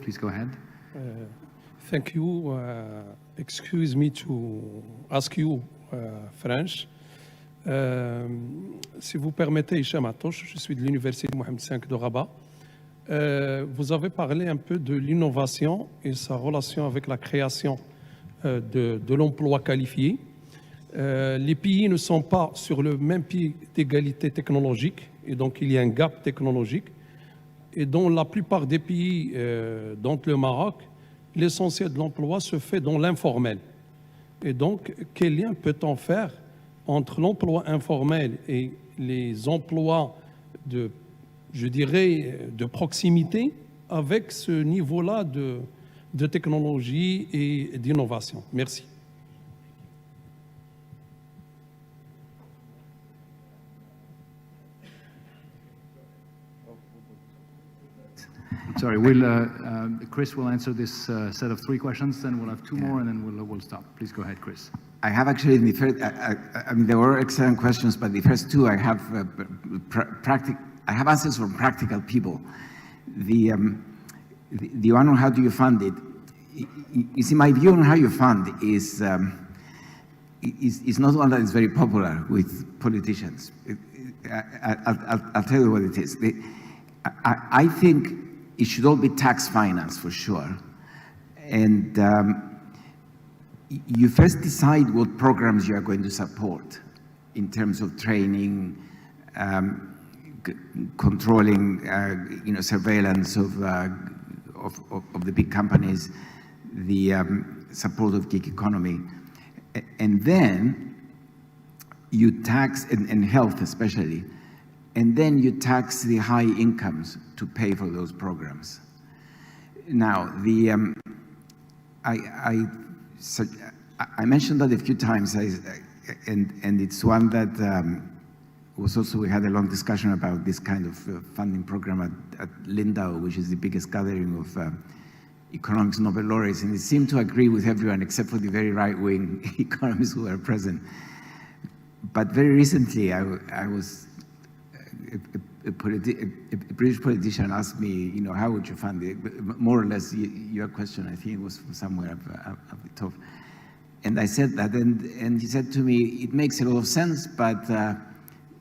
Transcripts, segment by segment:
Please go ahead. Thank you. Excuse me to ask you French. Si vous permettez, Hicham Atosh, je suis de l'Université Mohamed V de Rabat. Vous avez parlé un peu de l'innovation et sa relation avec la création de l'emploi qualifié. Les pays ne sont pas sur le même pied d'égalité technologique et donc il y a un gap technologique. Et dans la plupart des pays, dont le Maroc, l'essentiel de l'emploi se fait dans l'informel. Et donc, quel lien peut-on faire entre l'emploi informel et les emplois de, je dirais, de proximité avec ce niveau-là de technologie et d'innovation? Merci. Sorry, Chris will answer this set of 3 questions, then we'll have 2 more, and then we'll stop. Please go ahead, Chris. I have actually, the first, I mean, there were excellent questions, but the first 2 I have I have answers from practical people. The one on how do you fund it, you see, my view on how you fund is not one that is very popular with politicians. I'll tell you what it is. I think it should all be tax financed for sure. And you first decide what programs you are going to support in terms of training, controlling, surveillance of the big companies, the support of gig economy, and then you tax, and health especially, and then you tax the high incomes to pay for those programs. Now, I mentioned that a few times, and it's one that was also, we had a long discussion about this kind of funding program at Lindau, which is the biggest gathering of economics Nobel laureates, and it seemed to agree with everyone except for the very right-wing economists who were present. But very recently, I was, a British politician asked me, how would you fund it? More or less, your question, I think it was from somewhere up the top. And I said that, and he said to me, it makes a lot of sense, but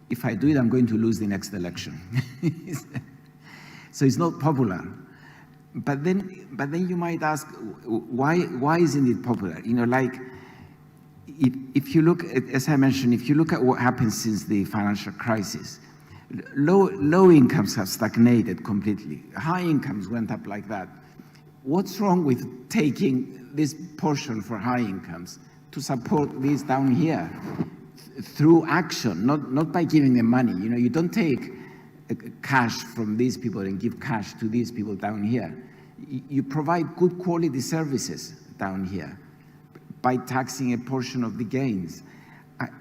if I do it, I'm going to lose the next election. So it's not popular. But then you might ask, why isn't it popular? Like, if you look at, as I mentioned, if you look at what happened since the financial crisis, low incomes have stagnated completely. High incomes went up like that. What's wrong with taking this portion for high incomes to support these down here through action, not by giving them money? You don't take cash from these people and give cash to these people down here. You provide good quality services down here by taxing a portion of the gains.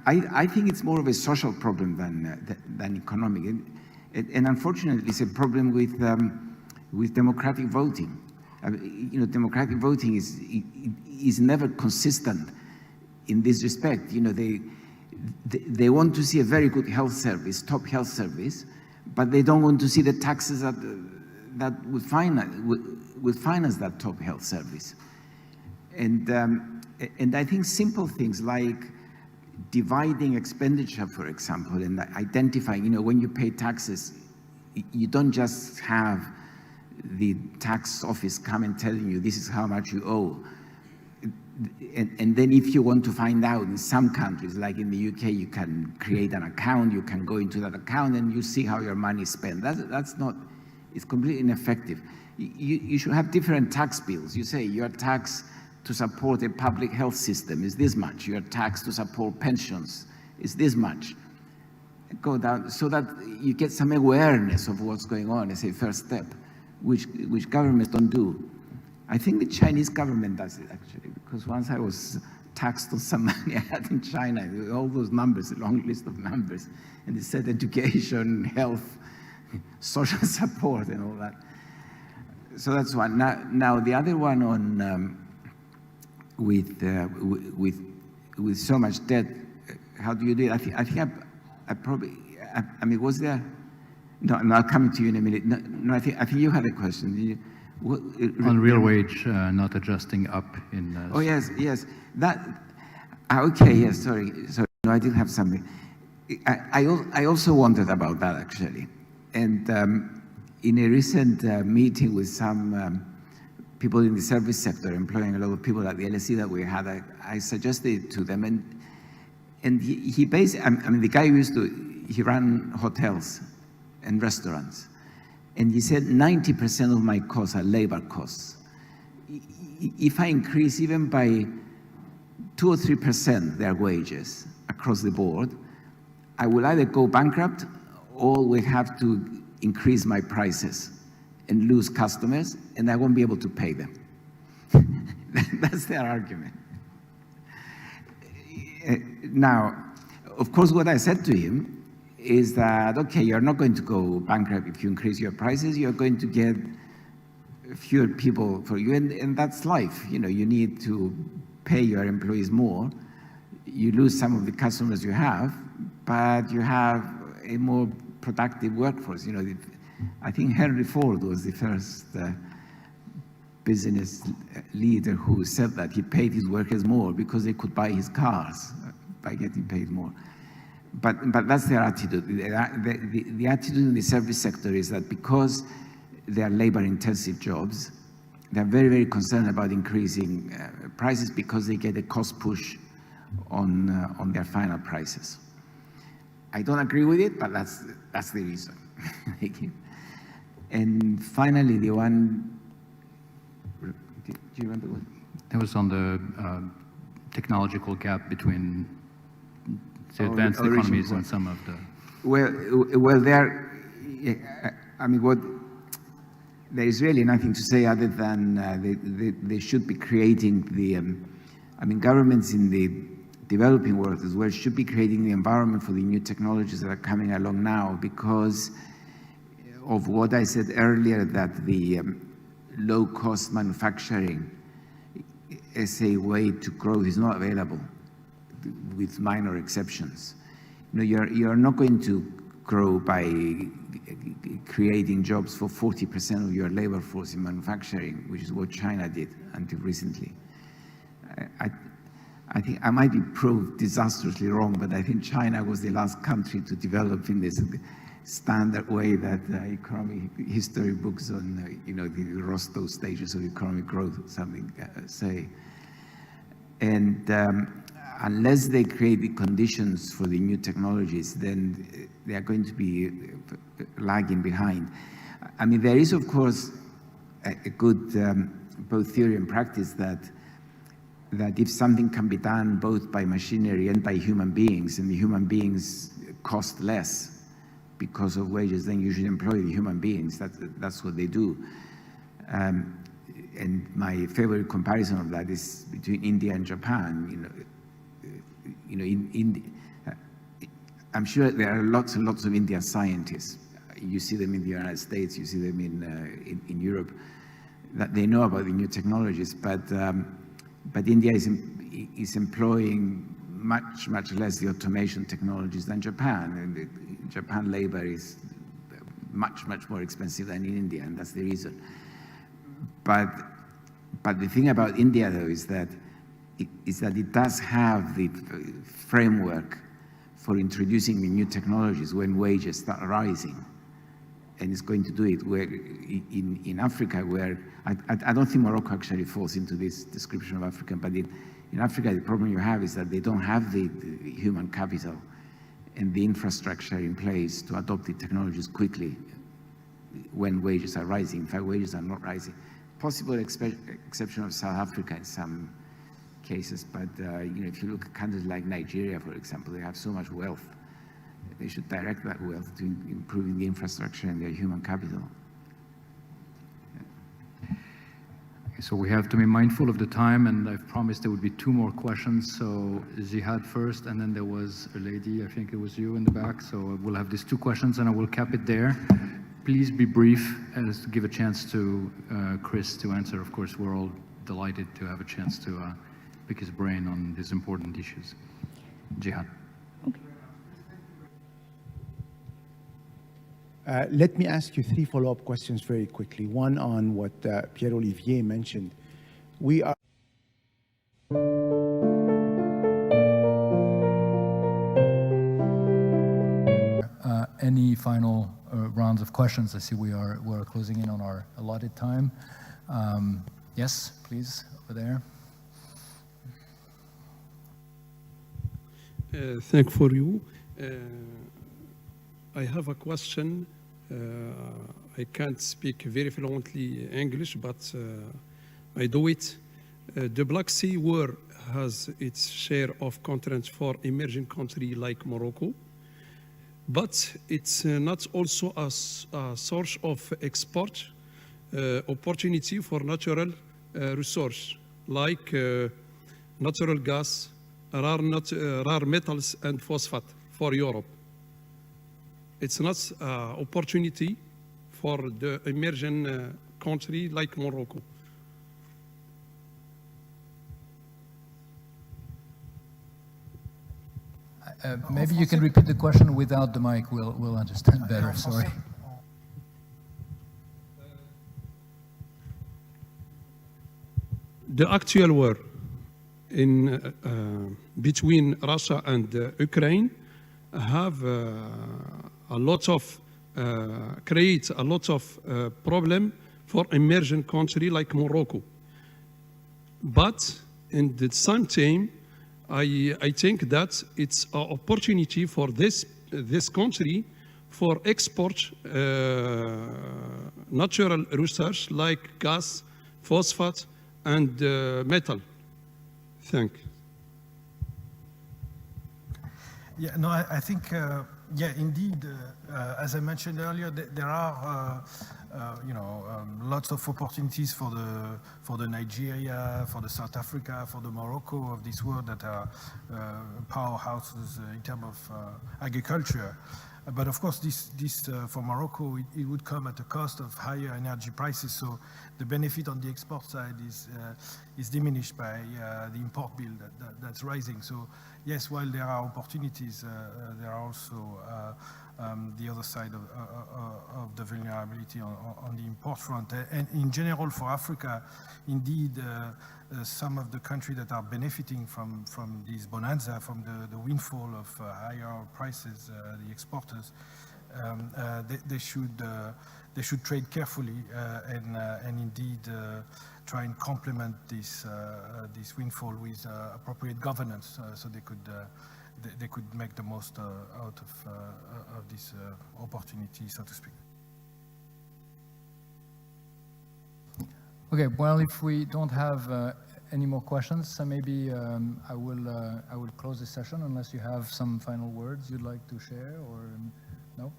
I think it's more of a social problem than economic, and unfortunately, it's a problem with democratic voting. Democratic voting is never consistent in this respect. They want to see a very good health service, top health service, but they don't want to see the taxes that would finance that top health service. And I think simple things like dividing expenditure, for example, and identifying, when you pay taxes, you don't just have the tax office come and telling you this is how much you owe. And then if you want to find out, in some countries, like in the UK, you can create an account, you can go into that account and you see how your money is spent. That's not, it's completely ineffective. You should have different tax bills. You say your tax to support a public health system is this much. Your tax to support pensions is this much. Go down so that you get some awareness of what's going on as a first step, which governments don't do. I think the Chinese government does it, actually, because once I was taxed on some money I had in China, all those numbers, a long list of numbers, and it said education, health, social support, and all that. So that's one. Now the other one on with so much debt, how do you do it? I think I probably, I mean, was there? No, I'll come to you in a minute. No, I think you had a question. On real wage, not adjusting up in... Oh, yes, yes. That, okay, yes, sorry. No, I did have something. I also wondered about that, actually. And in a recent meeting with some people in the service sector, employing a lot of people at the LSE that we had, I suggested to them, and he basically, I mean, the guy he ran hotels and restaurants, and he said 90% of my costs are labor costs. If I increase even by 2 or 3% their wages across the board, I will either go bankrupt or will have to increase my prices and lose customers, and I won't be able to pay them. That's their argument. Now, of course, what I said to him is that, okay, you're not going to go bankrupt if you increase your prices, you're going to get fewer people for you, and that's life. You know, you need to pay your employees more. You lose some of the customers you have, but you have a more productive workforce. You know, I think Henry Ford was the first business leader who said that he paid his workers more because they could buy his cars by getting paid more. But that's their attitude. The attitude in the service sector is that because they are labor-intensive jobs, they're very, very concerned about increasing prices because they get a cost push on their final prices. I don't agree with it, but that's the reason. And finally, the one, do you remember what? It was on the technological gap between the advanced economies and some of the... Well, there, I mean, there is really nothing to say other than they should be creating the, I mean, governments in the developing world as well should be creating the environment for the new technologies that are coming along now, because of what I said earlier, that the low-cost manufacturing as a way to grow is not available, with minor exceptions. You know, you're not going to grow by creating jobs for 40% of your labor force in manufacturing, which is what China did until recently. I think I might be proved disastrously wrong, but I think China was the last country to develop in this standard way that economic history books on, you know, the Rostow stages of economic growth or something say. And unless they create the conditions for the new technologies, then they are going to be lagging behind. I mean, there is, of course, a good both theory and practice that if something can be done both by machinery and by human beings, and the human beings cost less because of wages, then you should employ the human beings. That's what they do. And my favorite comparison of that is between India and Japan. I'm sure there are lots and lots of Indian scientists. You see them in the United States, you see them in Europe, that they know about the new technologies, but India is employing much less the automation technologies than Japan, and Japan labor is much more expensive than in India, and that's the reason. But the thing about India, though, is that it does have the framework for introducing the new technologies when wages start rising, and it's going to do it. Where in Africa, where I don't think Morocco actually falls into this description of Africa, but in Africa, the problem you have is that they don't have the human capital and the infrastructure in place to adopt the technologies quickly when wages are rising. In fact, wages are not rising. Possible exception of South Africa in some cases, but if you look at countries like Nigeria, for example, they have so much wealth. They should direct that wealth to improving the infrastructure and their human capital. So we have to be mindful of the time, and I've promised there would be 2 more questions. So Jihad first, and then there was a lady, I think it was you in the back. So we'll have these 2 questions, and I will cap it there. Please be brief, as to give a chance to Chris to answer. Of course, we're all delighted to have a chance to pick his brain on these important issues. Jihad. Let me ask you 3 follow-up questions very quickly. One on what Pierre-Olivier mentioned. We are any final rounds of questions? I see we're closing in on our allotted time. Yes, please, over there. Thank for you. I have a question. I can't speak very fluently English, but I do it. The Black Sea War has its share of content for emerging country like Morocco, but it's not also a source of export opportunity for natural resource like natural gas, rare metals and phosphate for Europe. It's not opportunity for the emerging country like Morocco. Maybe you can repeat the question without the mic. We'll understand better. Sorry. The actual war in between Russia and Ukraine have a lot of create a lot of problem for emerging country like Morocco. But in the same time, I think that it's an opportunity for this country for export natural resources like gas, phosphate, and metal. Thank you. Yeah, no, I think, yeah, indeed, as I mentioned earlier, there are, lots of opportunities for the Nigeria, for the South Africa, for the Morocco of this world that are powerhouses in terms of agriculture. But of course, this for Morocco, it would come at a cost of higher energy prices. So the benefit on the export side is diminished by the import bill that's rising. So yes, while there are opportunities, there are also the other side of the vulnerability on the import front. And in general, for Africa, indeed, some of the countries that are benefiting from this bonanza, from the windfall of higher prices, the exporters, they should trade carefully and indeed try and complement this windfall with appropriate governance, so they could make the most out of this opportunity, so to speak. Okay, well, if we don't have any more questions, maybe I will close this session unless you have some final words you'd like to share, or no?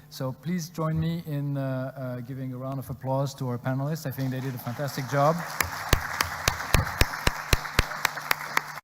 So please join me in giving a round of applause to our panelists. I think they did a fantastic job.